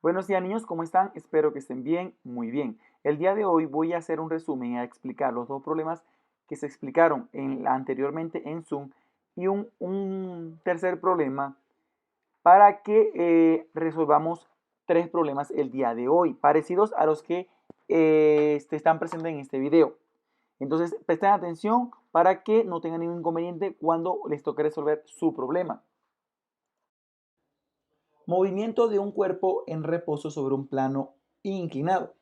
Buenos días niños, ¿cómo están? Espero que estén bien, muy bien. El día de hoy voy a hacer un resumen y a explicar los dos problemas que se explicaron anteriormente en Zoom y un tercer problema para que resolvamos tres problemas el día de hoy, parecidos a los que están presentes en este video. Entonces, presten atención para que no tengan ningún inconveniente cuando les toque resolver su problema. Movimiento de un cuerpo en reposo sobre un plano inclinado.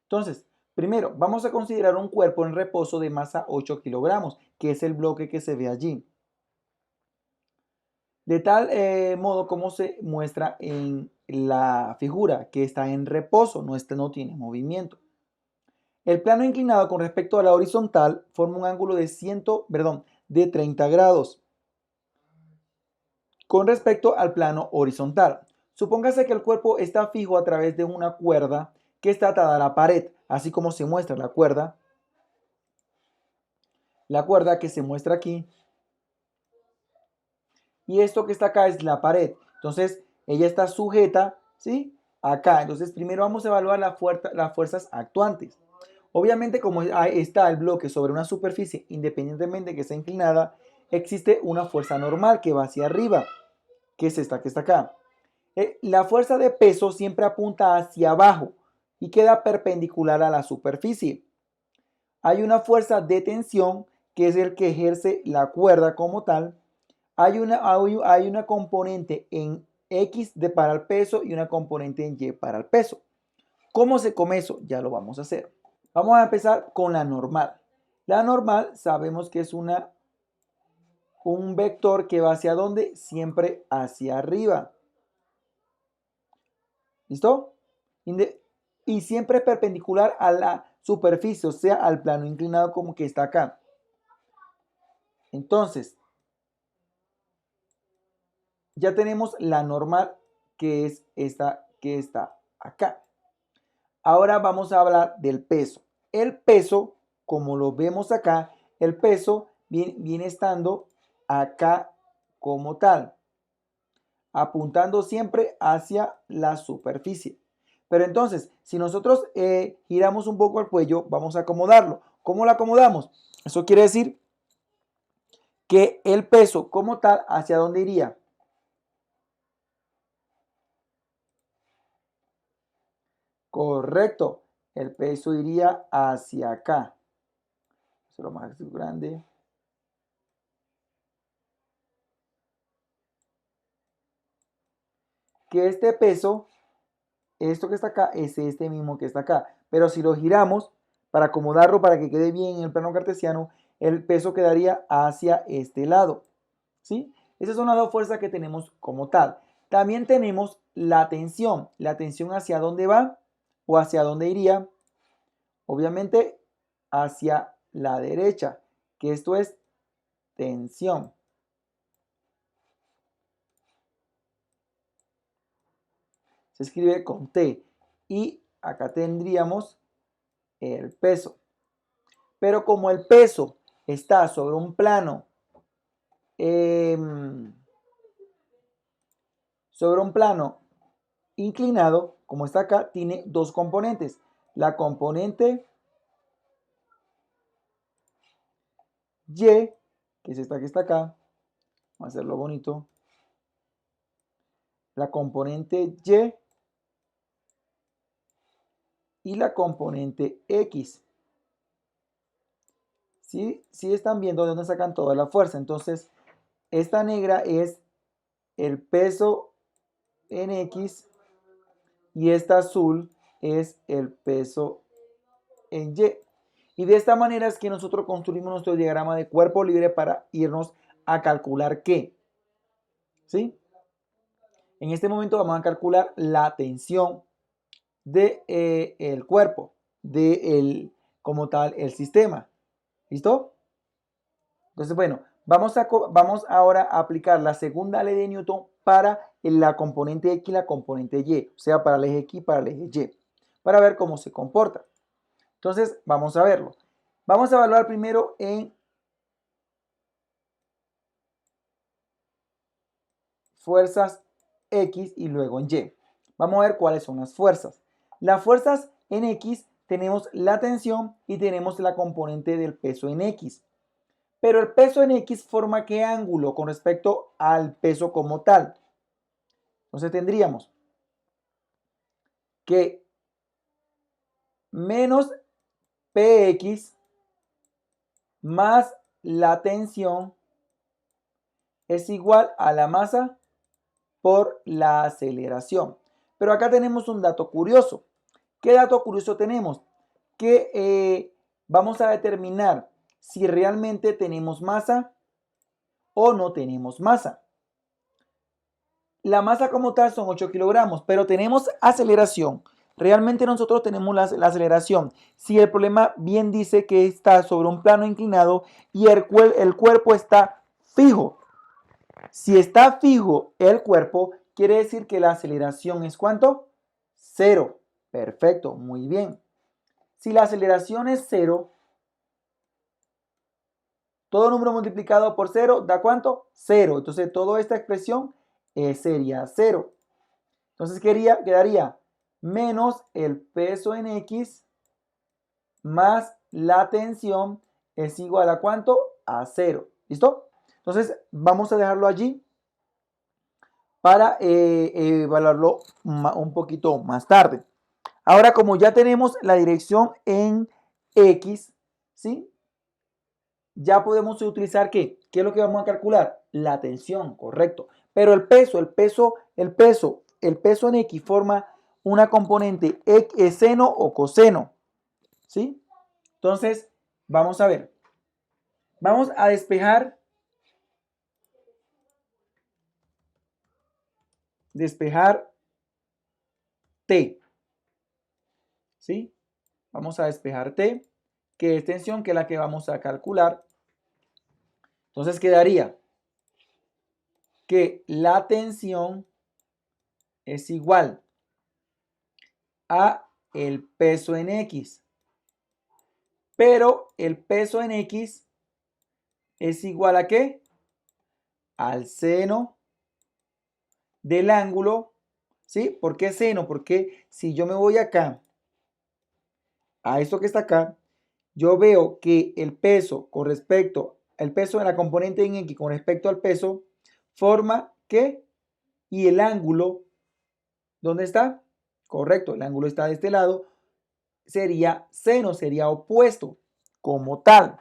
Entonces, primero, vamos a considerar un cuerpo en reposo de masa 8 kilogramos, que es el bloque que se ve allí. De tal modo como se muestra en la figura, que está en reposo, no tiene movimiento. El plano inclinado con respecto a la horizontal forma un ángulo de 30 grados con respecto al plano horizontal. Supóngase que el cuerpo está fijo a través de una cuerda que está atada a la pared, así como se muestra la cuerda que se muestra aquí, y esto que está acá es la pared. Entonces, ella está sujeta, ¿sí? Acá. Entonces, primero vamos a evaluar las fuerzas actuantes. Obviamente, como está el bloque sobre una superficie, independientemente de que sea inclinada, existe una fuerza normal que va hacia arriba, que es esta que está acá. La fuerza de peso siempre apunta hacia abajo y queda perpendicular a la superficie. Hay una fuerza de tensión, que es el que ejerce la cuerda como tal. Hay una componente en X para el peso y una componente en Y para el peso. ¿Cómo se come eso? Ya lo vamos a hacer. Vamos a empezar con la normal. La normal sabemos que es un vector que va hacia dónde? Siempre hacia arriba. ¿Listo? Y siempre es perpendicular a la superficie, o sea, al plano inclinado como que está acá. Entonces, ya tenemos la normal, que es esta que está acá. Ahora vamos a hablar del peso. El peso, como lo vemos acá, el peso viene estando acá como tal, apuntando siempre hacia la superficie. Pero entonces, si nosotros giramos un poco el cuello, vamos a acomodarlo. ¿Cómo lo acomodamos? Eso quiere decir que el peso como tal, ¿hacia dónde iría? Correcto, el peso iría hacia acá. Eso es lo más grande. Que este peso, esto que está acá, es este mismo que está acá. Pero si lo giramos, para acomodarlo, para que quede bien en el plano cartesiano, el peso quedaría hacia este lado. ¿Sí? Esas son las dos fuerzas que tenemos como tal. También tenemos la tensión. La tensión, ¿hacia dónde va? ¿O hacia dónde iría? Obviamente hacia la derecha, que esto es tensión. Se escribe con T. Y acá tendríamos el peso. Pero como el peso está sobre un plano, inclinado, como está acá, tiene dos componentes. La componente Y, que es esta que está acá, vamos a hacerlo bonito. La componente y la componente X. ¿Sí? Sí están viendo de dónde sacan toda la fuerza. Entonces, esta negra es el peso en X y esta azul es el peso en Y. Y de esta manera es que nosotros construimos nuestro diagrama de cuerpo libre para irnos a calcular qué. ¿Sí? En este momento vamos a calcular la tensión del cuerpo, como tal, el sistema. ¿Listo? Entonces, bueno, vamos ahora a aplicar la segunda ley de Newton para la componente X y la componente Y, o sea, para el eje X y para el eje Y, para ver cómo se comporta. Entonces, vamos a verlo. Vamos a evaluar primero en fuerzas X y luego en Y. Vamos a ver cuáles son las fuerzas. Las fuerzas en X tenemos la tensión y tenemos la componente del peso en X. Pero el peso en X forma ¿qué ángulo con respecto al peso como tal? Entonces tendríamos que menos Px más la tensión es igual a la masa por la aceleración. Pero acá tenemos un dato curioso. ¿Qué dato curioso tenemos? Que vamos a determinar si realmente tenemos masa o no tenemos masa. La masa como tal son 8 kilogramos, pero tenemos aceleración. Realmente nosotros tenemos la aceleración. Si el problema bien dice que está sobre un plano inclinado y el cuerpo está fijo. Si está fijo el cuerpo, quiere decir que la aceleración es ¿cuánto? 0. Perfecto, muy bien. Si la aceleración es 0, todo número multiplicado por 0 da ¿cuánto? 0. Entonces toda esta expresión sería 0. Entonces quedaría menos el peso en X más la tensión es igual a ¿cuánto? A 0. ¿Listo? Entonces vamos a dejarlo allí para evaluarlo un poquito más tarde. Ahora, como ya tenemos la dirección en X, ¿sí? Ya podemos utilizar ¿qué? ¿Qué es lo que vamos a calcular? La tensión, correcto. Pero el peso en X forma una componente seno o coseno, ¿sí? Entonces, vamos a ver. Vamos a despejar T, ¿sí? Vamos a despejar T, que es tensión, que es la que vamos a calcular. Entonces quedaría que la tensión es igual a el peso en X. Pero el peso en X es igual a ¿qué? Al seno del ángulo, ¿sí? ¿Por qué seno? Porque si yo me voy acá, a esto que está acá, yo veo que el peso con respecto, el peso de la componente en X con respecto al peso, forma ¿qué? Y el ángulo, ¿dónde está? Correcto, el ángulo está de este lado, sería seno, sería opuesto como tal.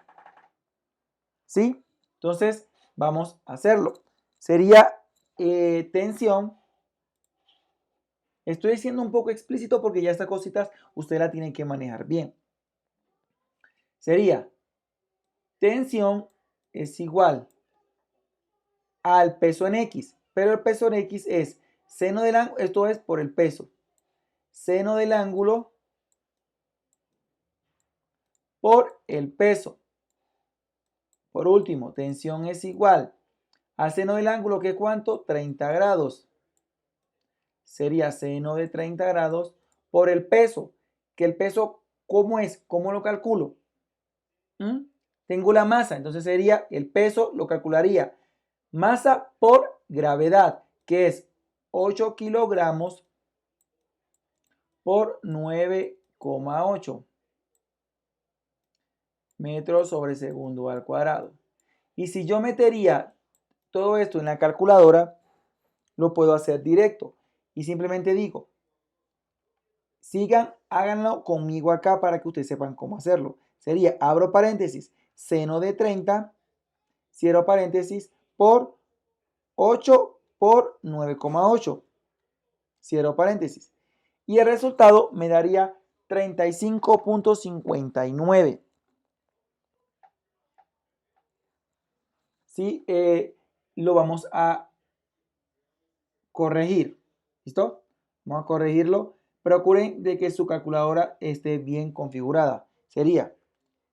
¿Sí? Entonces, vamos a hacerlo. Sería tensión. Estoy siendo un poco explícito porque ya estas cositas usted la tiene que manejar bien. Sería tensión es igual al peso en X, pero el peso en X es seno del ángulo, esto es por el peso, seno del ángulo por el peso. Por último, tensión es igual al seno del ángulo, que es ¿cuánto? 30 grados. Sería seno de 30 grados por el peso. Que el peso, ¿cómo es? ¿Cómo lo calculo? Tengo la masa, entonces sería el peso, lo calcularía. Masa por gravedad, que es 8 kilogramos por 9,8 metros sobre segundo al cuadrado. Y si yo metería todo esto en la calculadora, lo puedo hacer directo. Y simplemente digo, sigan, háganlo conmigo acá para que ustedes sepan cómo hacerlo. Sería, abro paréntesis, seno de 30, cierro paréntesis, por 8 por 9,8. Cierro paréntesis. Y el resultado me daría 35,59. ¿Sí? Lo vamos a corregir. ¿Listo? Vamos a corregirlo. Procuren de que su calculadora esté bien configurada. Sería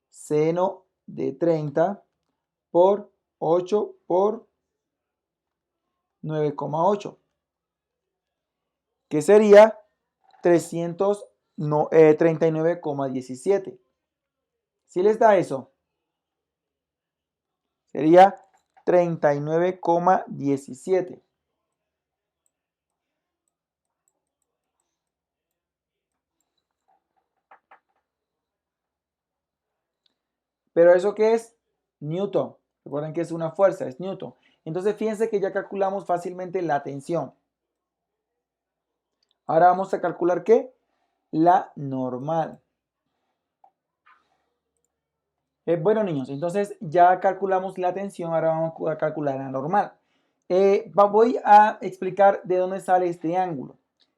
seno de 30 por 8 por 9,8, que sería 339,17. Si les da eso, sería 39,17. Pero ¿eso qué es? Newton. Recuerden que es una fuerza, es Newton. Entonces fíjense que ya calculamos fácilmente la tensión. Ahora vamos a calcular ¿qué? La normal. Bueno, niños, entonces ya calculamos la tensión, ahora vamos a calcular la normal. Voy a explicar de dónde sale este ángulo.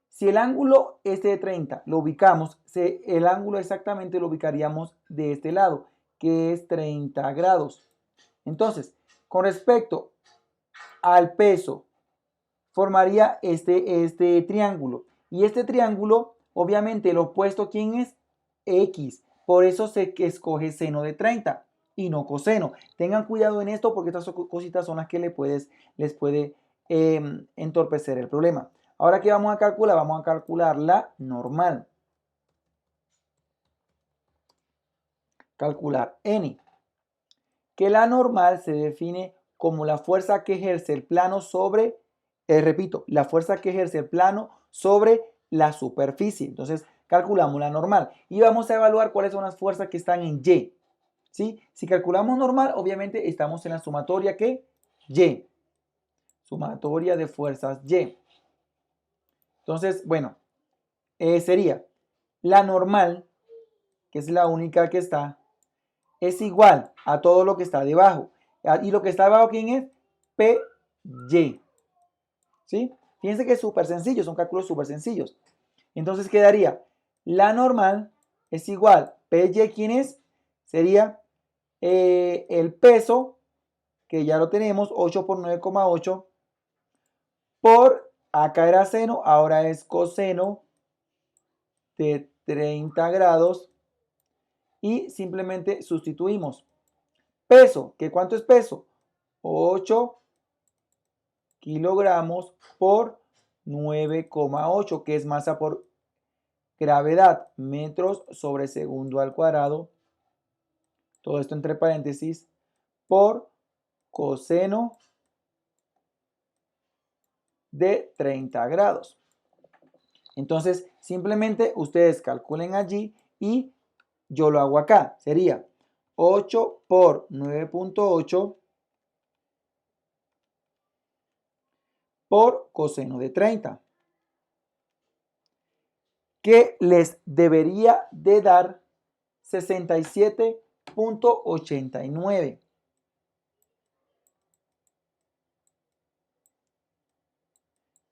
Si el ángulo este de 30 lo ubicamos, el ángulo exactamente lo ubicaríamos de este lado, que es 30 grados. Entonces, con respecto al peso, formaría este triángulo. Y este triángulo, obviamente, el opuesto, ¿quién es? X. Por eso se escoge seno de 30 y no coseno. Tengan cuidado en esto porque estas cositas son las que les puede entorpecer el problema. Ahora, ¿qué vamos a calcular? Vamos a calcular la normal. Calcular N. Que la normal se define como la fuerza que ejerce el plano sobre, repito, la fuerza que ejerce el plano sobre la superficie. Entonces, calculamos la normal y vamos a evaluar cuáles son las fuerzas que están en Y. ¿Sí? Si calculamos normal, obviamente estamos en la sumatoria que Y. Sumatoria de fuerzas Y. Entonces, bueno, sería la normal, que es la única que está, es igual a todo lo que está debajo. Y lo que está debajo, ¿quién es? PY. ¿Sí? Fíjense que es súper sencillo, son cálculos súper sencillos. Entonces quedaría la normal es igual, PY, ¿quién es? Sería el peso, que ya lo tenemos, 8 por 9,8, por, acá era seno, ahora es coseno de 30 grados, y simplemente sustituimos. Peso, ¿que cuánto es peso? 8 kilogramos por 9,8, que es masa por gravedad, metros sobre segundo al cuadrado. Todo esto entre paréntesis, por coseno de 30 grados. Entonces, simplemente ustedes calculen allí y yo lo hago acá. Sería 8 por 9,8 por coseno de 30, que les debería de dar 67,89.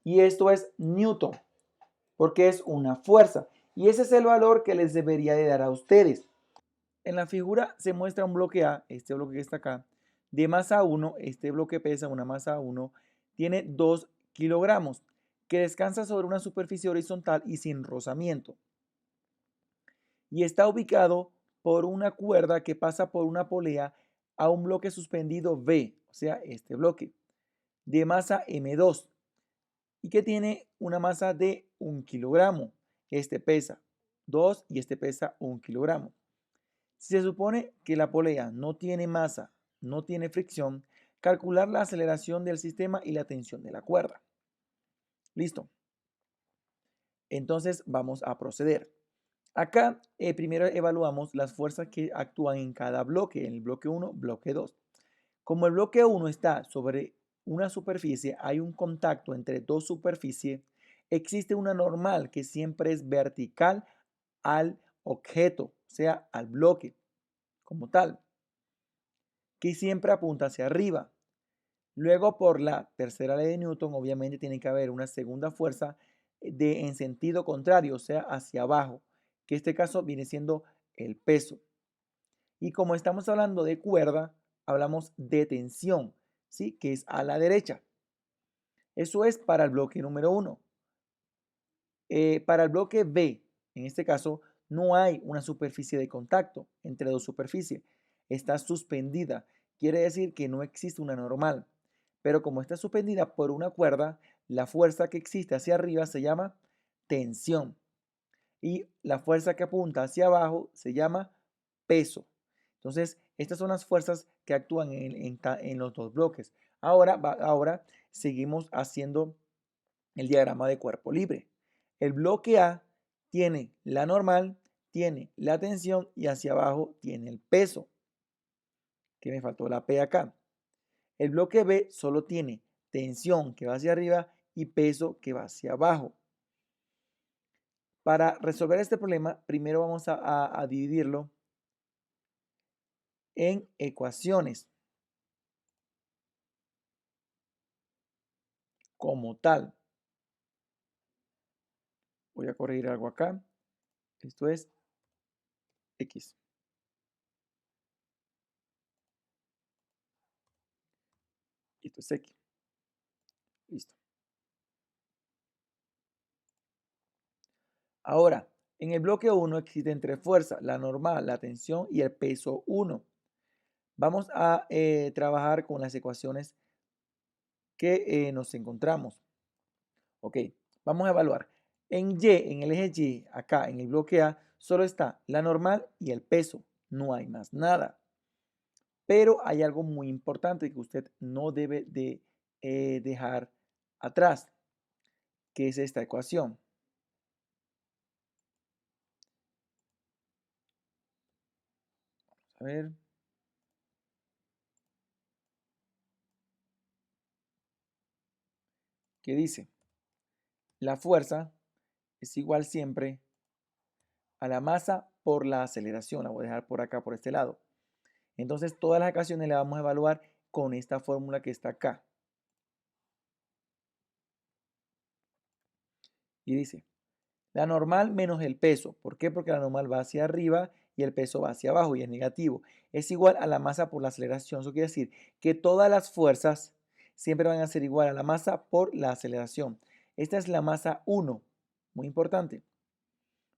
Y esto es Newton, porque es una fuerza. Y ese es el valor que les debería de dar a ustedes. En la figura se muestra un bloque A, este bloque que está acá, de masa 1, este bloque pesa una masa 1, tiene 2 kilogramos, que descansa sobre una superficie horizontal y sin rozamiento. Y está ubicado por una cuerda que pasa por una polea a un bloque suspendido V, o sea, este bloque, de masa M2, y que tiene una masa de 1 kilogramo. Este pesa 2 y este pesa 1 kilogramo. Si se supone que la polea no tiene masa, no tiene fricción, calcular la aceleración del sistema y la tensión de la cuerda. Listo. Entonces vamos a proceder. Acá primero evaluamos las fuerzas que actúan en cada bloque, en el bloque 1, bloque 2. Como el bloque 1 está sobre una superficie, hay un contacto entre dos superficies, existe una normal que siempre es vertical al objeto, o sea, al bloque como tal, que siempre apunta hacia arriba. Luego, por la tercera ley de Newton, obviamente tiene que haber una segunda fuerza en sentido contrario, o sea, hacia abajo, que en este caso viene siendo el peso. Y como estamos hablando de cuerda, hablamos de tensión, ¿sí? Que es a la derecha. Eso es para el bloque número 1. Para el bloque B, en este caso, no hay una superficie de contacto entre dos superficies. Está suspendida. Quiere decir que no existe una normal. Pero como está suspendida por una cuerda, la fuerza que existe hacia arriba se llama tensión. Y la fuerza que apunta hacia abajo se llama peso. Entonces, estas son las fuerzas que actúan en los dos bloques. Ahora seguimos haciendo el diagrama de cuerpo libre. El bloque A tiene la normal, tiene la tensión y hacia abajo tiene el peso. que me faltó la P acá. El bloque B solo tiene tensión que va hacia arriba y peso que va hacia abajo. Para resolver este problema, primero vamos a dividirlo en ecuaciones como tal. Voy a corregir algo acá. Esto es X. Esto es X. Listo. Ahora, en el bloque 1 existen tres fuerzas, la normal, la tensión y el peso 1. Vamos a trabajar con las ecuaciones que nos encontramos. Ok, vamos a evaluar. En el eje Y, acá en el bloque A, solo está la normal y el peso. No hay más nada. Pero hay algo muy importante que usted no debe de dejar atrás, que es esta ecuación. A ver. ¿Qué dice? La fuerza es igual siempre a la masa por la aceleración. La voy a dejar por acá, por este lado. Entonces, todas las ecuaciones las vamos a evaluar con esta fórmula que está acá. Y dice, la normal menos el peso. ¿Por qué? Porque la normal va hacia arriba y el peso va hacia abajo y es negativo. Es igual a la masa por la aceleración. Eso quiere decir que todas las fuerzas siempre van a ser igual a la masa por la aceleración. Esta es la masa 1. Muy importante.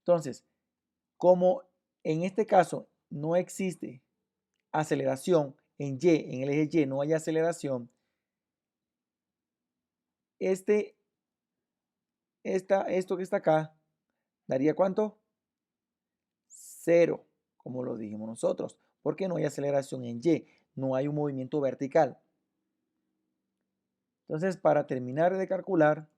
Entonces, como en este caso no existe aceleración en Y, en el eje Y no hay aceleración, esto que está acá, ¿daría cuánto? 0, como lo dijimos nosotros, porque no hay aceleración en Y, no hay un movimiento vertical. Entonces, para terminar de calcular,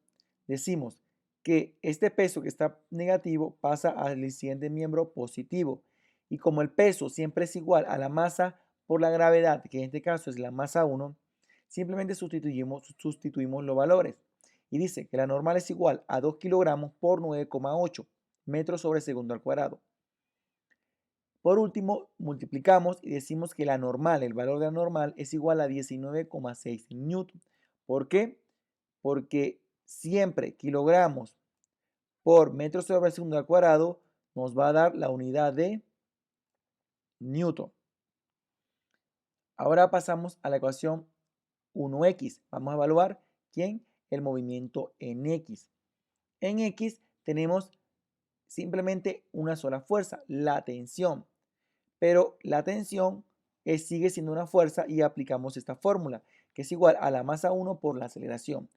decimos que este peso que está negativo pasa al siguiente miembro positivo. Y como el peso siempre es igual a la masa por la gravedad, que en este caso es la masa 1, simplemente sustituimos los valores. Y dice que la normal es igual a 2 kilogramos por 9,8 metros sobre segundo al cuadrado. Por último, multiplicamos y decimos que la normal, el valor de la normal, es igual a 19,6 newton. ¿Por qué? Porque siempre kilogramos por metro sobre segundo al cuadrado nos va a dar la unidad de newton. Ahora pasamos a la ecuación 1x. Vamos a evaluar ¿quién? El movimiento en x. En x tenemos simplemente una sola fuerza, la tensión. Pero la tensión sigue siendo una fuerza y aplicamos esta fórmula, que es igual a la masa 1 por la aceleración.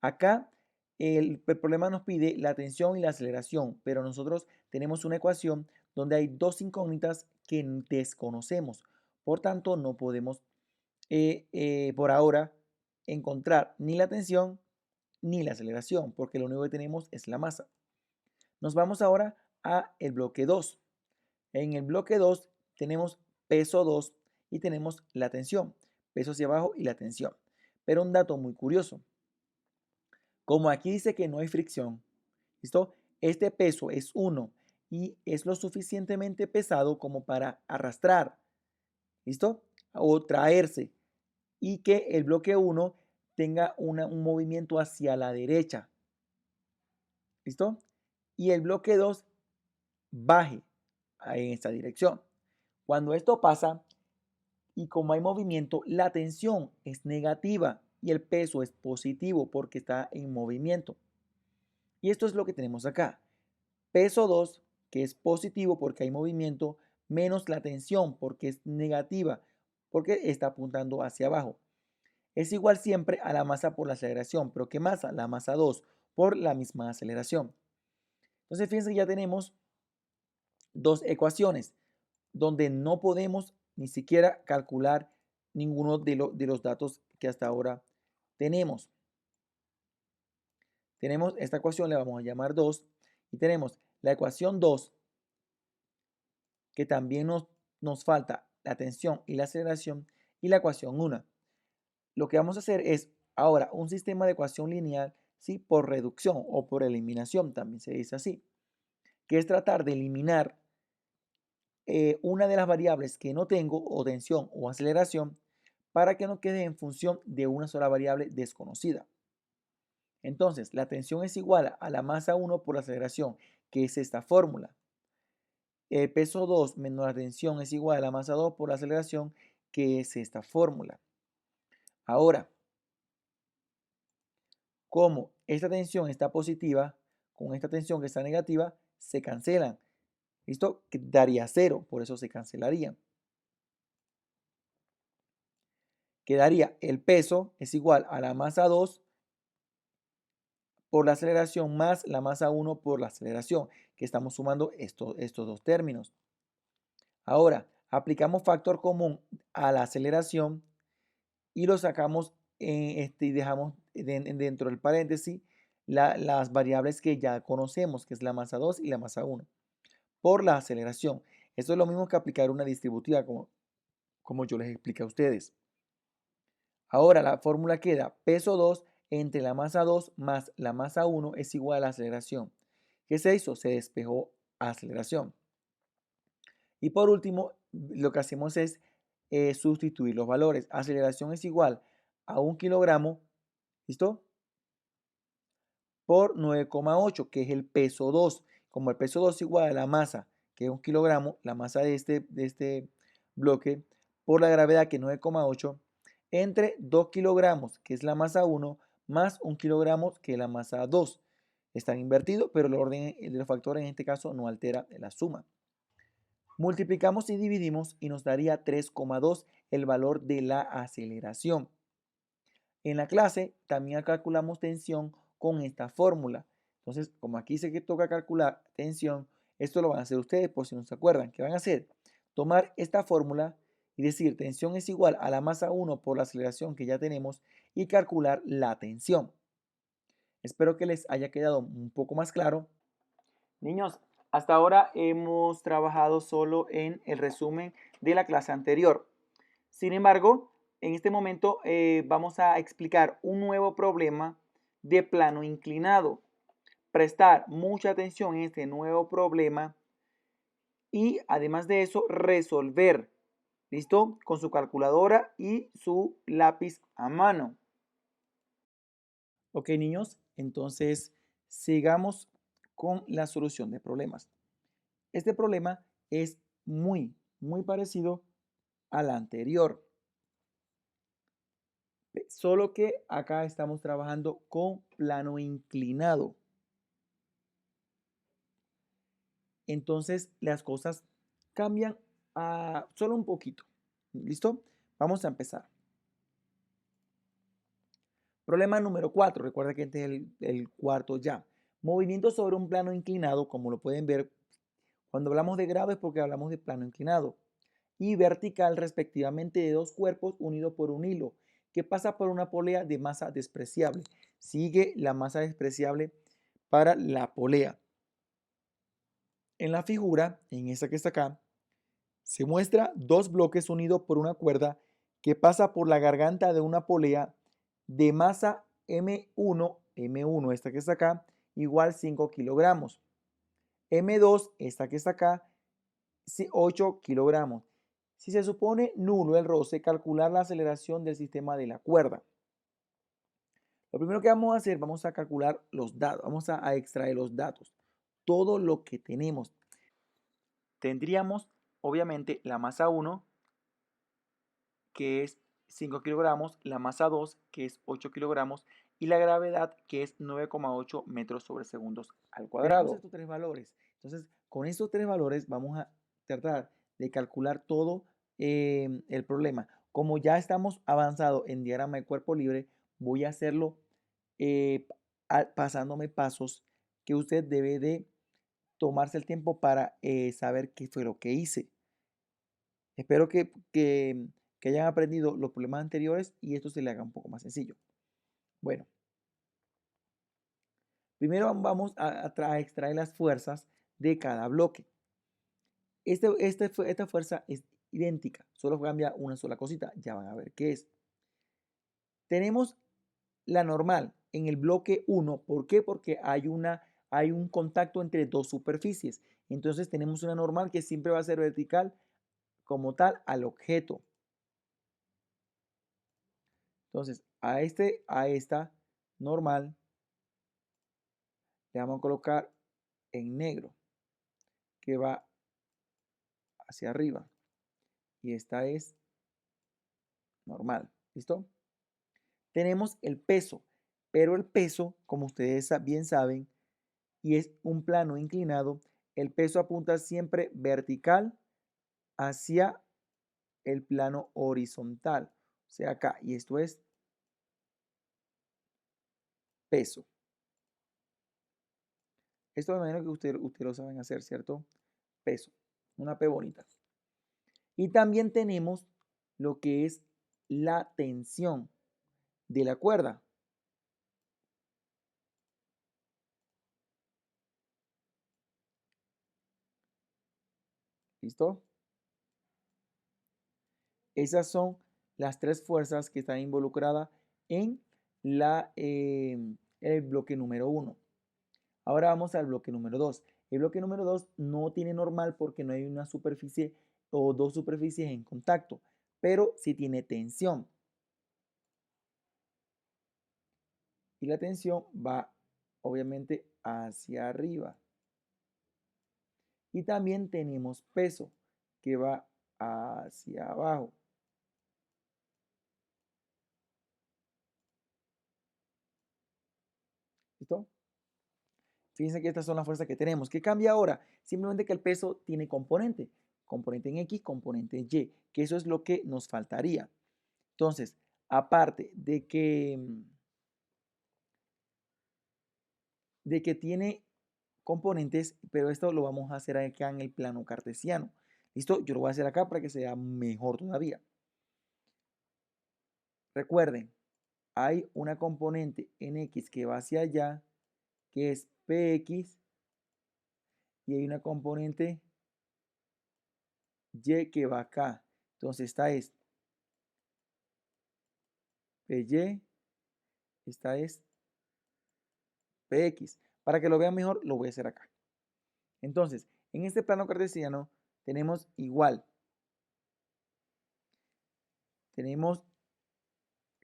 Acá el problema nos pide la tensión y la aceleración, pero nosotros tenemos una ecuación donde hay dos incógnitas que desconocemos. Por tanto, no podemos por ahora encontrar ni la tensión ni la aceleración, porque lo único que tenemos es la masa. Nos vamos ahora a el bloque 2. En el bloque 2 tenemos peso 2 y tenemos la tensión, peso hacia abajo y la tensión. Pero un dato muy curioso, como aquí dice que no hay fricción, ¿listo? Este peso es 1 y es lo suficientemente pesado como para arrastrar, ¿listo? O traerse y que el bloque 1 tenga un movimiento hacia la derecha, ¿listo? Y el bloque 2 baje en esta dirección. Cuando esto pasa, y como hay movimiento, la tensión es negativa y el peso es positivo porque está en movimiento. Y esto es lo que tenemos acá. Peso 2, que es positivo porque hay movimiento, menos la tensión porque es negativa, porque está apuntando hacia abajo. Es igual siempre a la masa por la aceleración, pero ¿qué masa? La masa 2 por la misma aceleración. Entonces fíjense que ya tenemos dos ecuaciones donde no podemos ni siquiera calcular ninguno de los datos que hasta ahora tenemos. Tenemos esta ecuación, le vamos a llamar 2, y tenemos la ecuación 2, que también nos falta la tensión y la aceleración, y la ecuación 1. Lo que vamos a hacer es ahora un sistema de ecuación lineal, ¿sí? Por reducción o por eliminación, también se dice así, que es tratar de eliminar una de las variables que no tengo, o tensión o aceleración, para que no quede en función de una sola variable desconocida. Entonces, la tensión es igual a la masa 1 por la aceleración, que es esta fórmula. El peso 2 menos la tensión es igual a la masa 2 por la aceleración, que es esta fórmula. Ahora, como esta tensión está positiva, con esta tensión que está negativa, se cancelan. ¿Listo? Que daría 0, por eso se cancelarían. Quedaría el peso es igual a la masa 2 por la aceleración más la masa 1 por la aceleración, que estamos sumando estos dos términos. Ahora, aplicamos factor común a la aceleración y lo sacamos y dejamos dentro del paréntesis las variables que ya conocemos, que es la masa 2 y la masa 1, por la aceleración. Esto es lo mismo que aplicar una distributiva, como yo les expliqué a ustedes. Ahora la fórmula queda peso 2 entre la masa 2 más la masa 1 es igual a la aceleración. ¿Qué se hizo? Se despejó aceleración. Y por último, lo que hacemos es sustituir los valores. Aceleración es igual a 1 kilogramo, ¿listo? Por 9,8, que es el peso 2. Como el peso 2 es igual a la masa, que es 1 kilogramo, la masa de este bloque, por la gravedad, que es 9,8, entre 2 kilogramos, que es la masa 1, más 1 kilogramo, que es la masa 2. Están invertidos, pero el orden de los factores en este caso no altera la suma. Multiplicamos y dividimos y nos daría 3,2 el valor de la aceleración. En la clase también calculamos tensión con esta fórmula. Entonces, como aquí sé que toca calcular tensión, esto lo van a hacer ustedes por si no se acuerdan. ¿Qué van a hacer? Tomar esta fórmula y decir tensión es igual a la masa 1 por la aceleración que ya tenemos y calcular la tensión. Espero que les haya quedado un poco más claro. Niños, hasta ahora hemos trabajado solo en el resumen de la clase anterior. Sin embargo, en este momento vamos a explicar un nuevo problema de plano inclinado. Prestar mucha atención en este nuevo problema y además de eso resolver, ¿listo? Con su calculadora y su lápiz a mano. Ok, niños, entonces sigamos con la solución de problemas. Este problema es muy parecido al anterior, solo que acá estamos trabajando con plano inclinado. Entonces las cosas cambian solo un poquito. ¿Listo? Vamos a empezar. Problema número 4. Recuerda que este es el cuarto ya. Movimiento sobre un plano inclinado, como lo pueden ver. Cuando hablamos de grado es porque hablamos de plano inclinado. Y vertical respectivamente de dos cuerpos unidos por un hilo que pasa por una polea de masa despreciable. Sigue la masa despreciable para la polea. En la figura, en esta que está acá, se muestra dos bloques unidos por una cuerda que pasa por la garganta de una polea de masa M1, esta que está acá, igual 5 kilogramos. M2, esta que está acá, 8 kilogramos. Si se supone nulo el roce, calcular la aceleración del sistema de la cuerda. Lo primero que vamos a hacer, vamos a calcular los datos, vamos a extraer los datos. Todo lo que tenemos. Tendríamos, obviamente, la masa 1, que es 5 kilogramos, la masa 2, que es 8 kilogramos, y la gravedad, que es 9,8 metros sobre segundos al cuadrado. Tenemos estos tres valores. Entonces, con estos tres valores vamos a tratar de calcular todo el problema. Como ya estamos avanzados en diagrama de cuerpo libre, voy a hacerlo pasándome pasos que usted debe de tomarse el tiempo para saber qué fue lo que hice. Espero que hayan aprendido los problemas anteriores y esto se le haga un poco más sencillo. Bueno, primero vamos a extraer las fuerzas de cada bloque. Esta fuerza es idéntica, solo cambia una sola cosita, ya van a ver qué es. Tenemos la normal en el bloque 1, ¿por qué? Porque hay un contacto entre dos superficies. Entonces tenemos una normal que siempre va a ser vertical como tal al objeto. Entonces, a esta normal le vamos a colocar en negro, que va hacia arriba. Y esta es normal. ¿Listo? Tenemos el peso, pero el peso, como ustedes bien saben, y es un plano inclinado, el peso apunta siempre vertical hacia el plano horizontal, o sea, acá, y esto es peso. Esto me imagino que ustedes lo saben hacer, ¿cierto? Peso, una P bonita. Y también tenemos lo que es la tensión de la cuerda. ¿Listo? Esas son las tres fuerzas que están involucradas en el bloque número 1. Ahora vamos al bloque número 2. El bloque número 2 no tiene normal porque no hay una superficie o dos superficies en contacto, pero sí tiene tensión. Y la tensión va obviamente hacia arriba. Y también tenemos peso que va hacia abajo. ¿Listo? Fíjense que estas son las fuerzas que tenemos. ¿Qué cambia ahora? Simplemente que el peso tiene componente. Componente en X, componente en Y. Que eso es lo que nos faltaría. Entonces, aparte de que tiene componentes, pero esto lo vamos a hacer acá en el plano cartesiano. ¿Listo? Yo lo voy a hacer acá para que sea mejor todavía. Recuerden, hay una componente en X que va hacia allá, que es Px, y hay una componente Y que va acá. Entonces, esta es Py, esta es Px. Para que lo vean mejor, lo voy a hacer acá. Entonces, en este plano cartesiano tenemos igual. Tenemos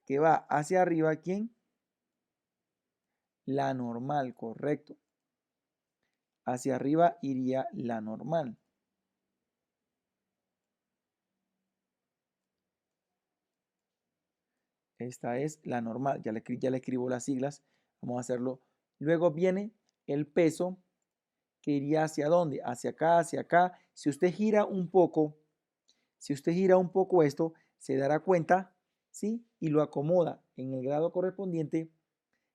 que va hacia arriba, ¿quién? La normal, correcto. Hacia arriba iría la normal. Esta es la normal. Ya le escribo las siglas. Vamos a hacerlo. Luego viene el peso que iría hacia dónde? Hacia acá, hacia acá. Si usted gira un poco esto, se dará cuenta, ¿sí? Y lo acomoda en el grado correspondiente,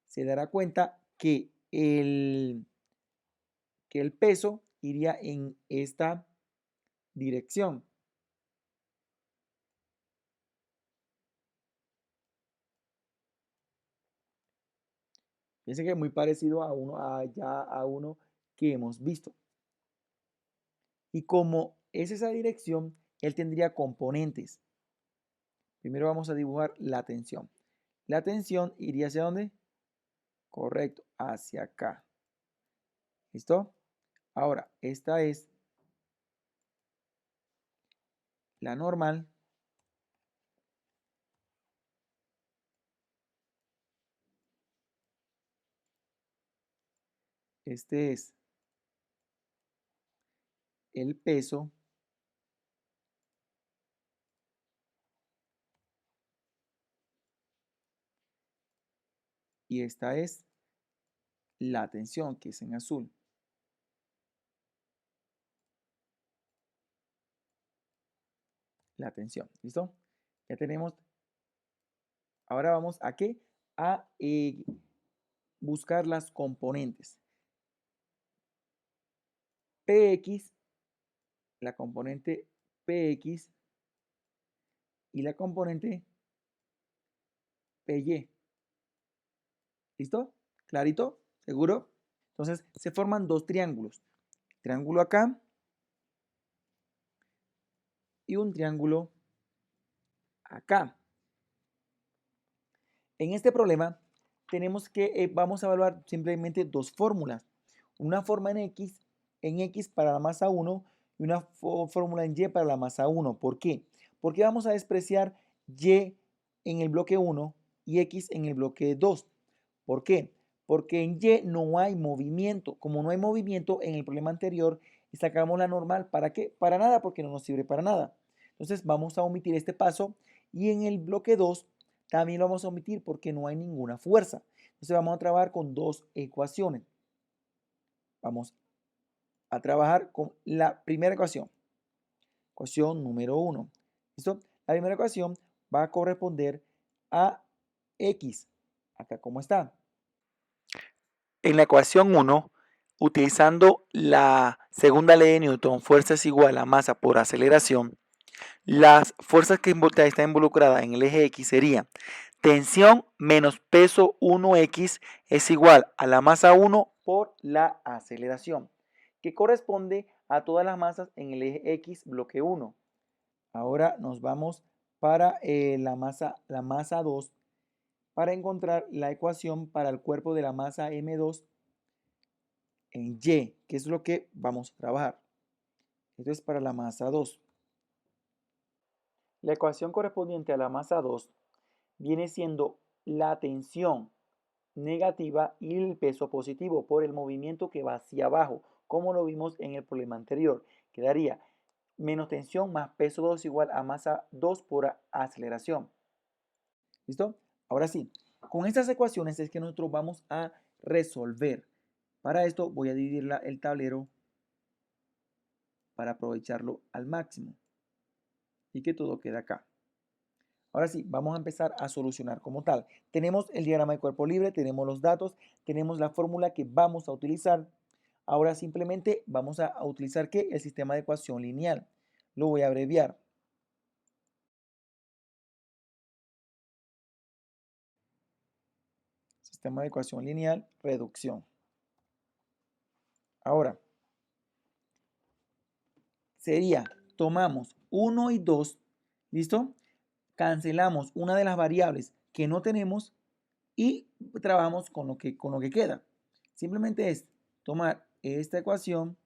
se dará cuenta que el peso iría en esta dirección. Fíjense que es muy parecido a uno que hemos visto. Y como es esa dirección, él tendría componentes. Primero vamos a dibujar la tensión. La tensión iría hacia dónde? Correcto, hacia acá. ¿Listo? Ahora, esta es la normal. Este es el peso. Y esta es la tensión, que es en azul. La tensión, ¿listo? Ya tenemos. Ahora vamos a qué? A buscar las componentes. Px, la componente Px y la componente Py. ¿Listo? ¿Clarito? ¿Seguro? Entonces se forman dos triángulos. Triángulo acá y un triángulo acá. En este problema vamos a evaluar simplemente dos fórmulas. Una forma en X para la masa 1 y una fórmula en Y para la masa 1. ¿Por qué? Porque vamos a despreciar Y en el bloque 1 y X en el bloque 2. ¿Por qué? Porque en Y no hay movimiento. Como no hay movimiento, en el problema anterior sacamos la normal. ¿Para qué? Para nada, porque no nos sirve para nada. Entonces vamos a omitir este paso y en el bloque 2 también lo vamos a omitir porque no hay ninguna fuerza. Entonces vamos a trabajar con dos ecuaciones. Vamos a trabajar con la primera ecuación. Ecuación número 1. ¿Listo? La primera ecuación va a corresponder a X. Acá, ¿cómo está? En la ecuación 1, utilizando la segunda ley de Newton, fuerza es igual a masa por aceleración, las fuerzas que están involucradas en el eje X serían tensión menos peso 1x es igual a la masa 1 por la aceleración, que corresponde a todas las masas en el eje X bloque 1. Ahora nos vamos para la masa 2 para encontrar la ecuación para el cuerpo de la masa M2 en Y, que es lo que vamos a trabajar. Esto es para la masa 2. La ecuación correspondiente a la masa 2 viene siendo la tensión negativa y el peso positivo por el movimiento que va hacia abajo, como lo vimos en el problema anterior. Quedaría menos tensión más peso 2 igual a masa 2 por aceleración. ¿Listo? Ahora sí, con estas ecuaciones es que nosotros vamos a resolver. Para esto voy a dividir el tablero para aprovecharlo al máximo y que todo quede acá. Ahora sí, vamos a empezar a solucionar como tal. Tenemos el diagrama de cuerpo libre, tenemos los datos, tenemos la fórmula que vamos a utilizar. Ahora simplemente vamos a utilizar ¿qué? El sistema de ecuación lineal. Lo voy a abreviar. Sistema de ecuación lineal, reducción. Ahora, sería, tomamos 1 y 2, ¿listo? Cancelamos una de las variables que no tenemos y trabajamos con lo que queda. Simplemente es tomar esta ecuación,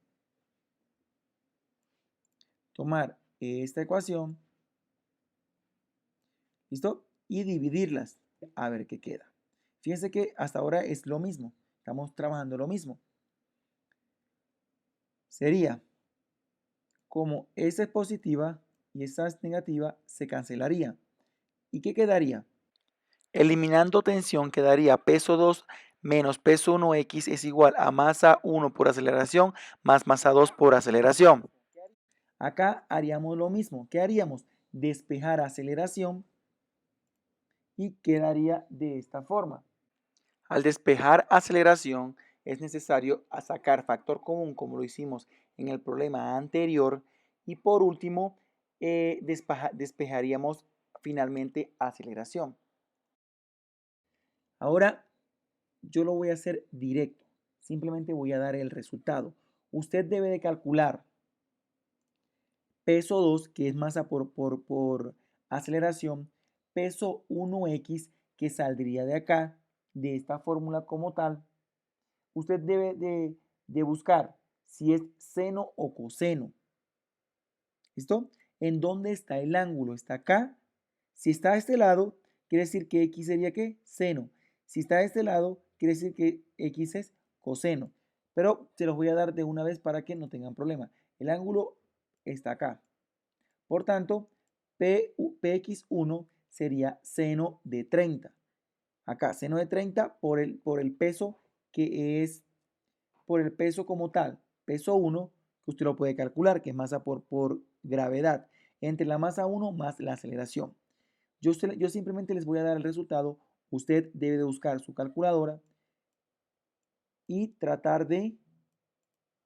¿listo? Y dividirlas, a ver qué queda. Fíjense que hasta ahora es lo mismo, estamos trabajando lo mismo. Sería como esa es positiva y esa es negativa, se cancelaría. ¿Y qué quedaría? Eliminando tensión quedaría peso 2 menos peso 1x es igual a masa 1 por aceleración más masa 2 por aceleración. Acá haríamos lo mismo. ¿Qué haríamos? Despejar aceleración y quedaría de esta forma. Al despejar aceleración es necesario sacar factor común como lo hicimos en el problema anterior y por último despejaríamos finalmente aceleración. Ahora yo lo voy a hacer directo, simplemente voy a dar el resultado. Usted debe de calcular peso 2 que es masa por aceleración, peso 1x que saldría de acá, de esta fórmula como tal. Usted debe de buscar si es seno o coseno. ¿Listo? ¿En dónde está el ángulo? ¿Está acá? Si está a este lado, quiere decir que x sería ¿qué? Seno. Si está a este lado, quiere decir que x es coseno. Pero se los voy a dar de una vez para que no tengan problema. El ángulo está acá. Por tanto, px1 sería seno de 30. Acá, seno de 30 por el peso que es, por el peso como tal, peso 1, que usted lo puede calcular, que es masa por gravedad, entre la masa 1 más la aceleración. Yo simplemente les voy a dar el resultado. Usted debe de buscar su calculadora y tratar de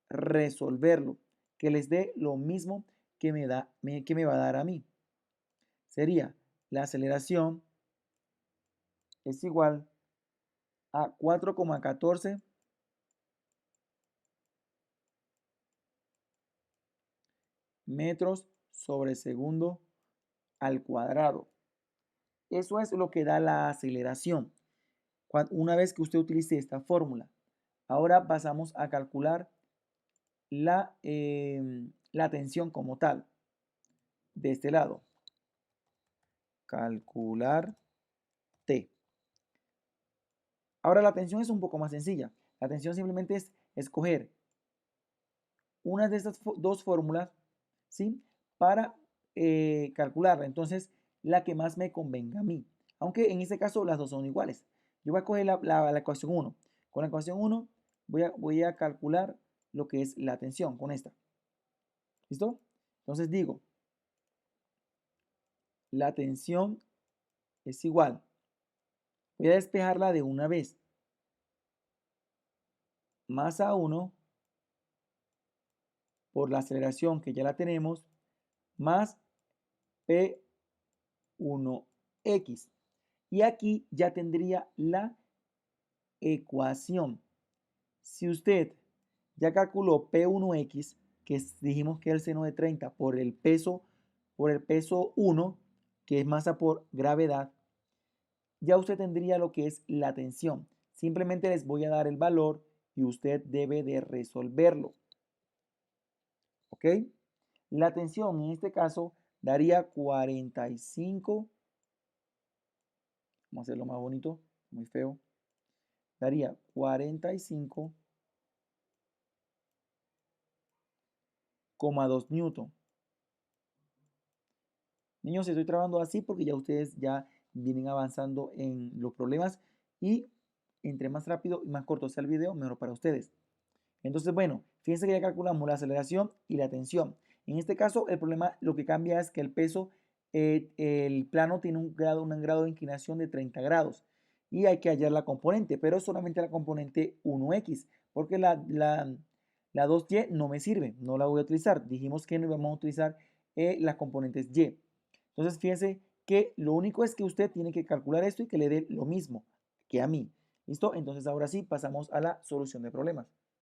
resolverlo, que les dé lo mismo que me va a dar a mí. Sería la aceleración es igual a 4,14 metros sobre segundo al cuadrado. Eso es lo que da la aceleración. Una vez que usted utilice esta fórmula, ahora pasamos a calcular la tensión como tal. De este lado, calcular T. Ahora la tensión es un poco más sencilla. La tensión simplemente es escoger una de estas dos fórmulas, ¿sí? Para calcularla. Entonces, la que más me convenga a mí. Aunque en este caso las dos son iguales. Yo voy a coger la ecuación 1. Con la ecuación 1 voy a calcular lo que es la tensión con esta. ¿Listo? Entonces digo, la tensión es igual. Voy a despejarla de una vez. Más A1 por la aceleración que ya la tenemos, más P1x. Y aquí ya tendría la ecuación. Si usted ya calculó P1x, que dijimos que es el seno de 30 por el peso 1, que es masa por gravedad, ya usted tendría lo que es la tensión. Simplemente les voy a dar el valor y usted debe de resolverlo. ¿Ok? La tensión en este caso daría 45, vamos a hacerlo más bonito, muy feo, daría 45,2 newton. Niños, estoy trabajando así porque ya ustedes ya vienen avanzando en los problemas y entre más rápido y más corto sea el video, mejor para ustedes. Entonces, bueno, fíjense que ya calculamos la aceleración y la tensión. En este caso, el problema lo que cambia es que el peso, el plano tiene un grado de inclinación de 30 grados y hay que hallar la componente, pero solamente la componente 1x, porque la 2y no me sirve, no la voy a utilizar. Dijimos que no íbamos a utilizar las componentes y. Entonces, fíjense que lo único es que usted tiene que calcular esto y que le dé lo mismo que a mí. ¿Listo? Entonces, ahora sí, pasamos a la solución de problemas.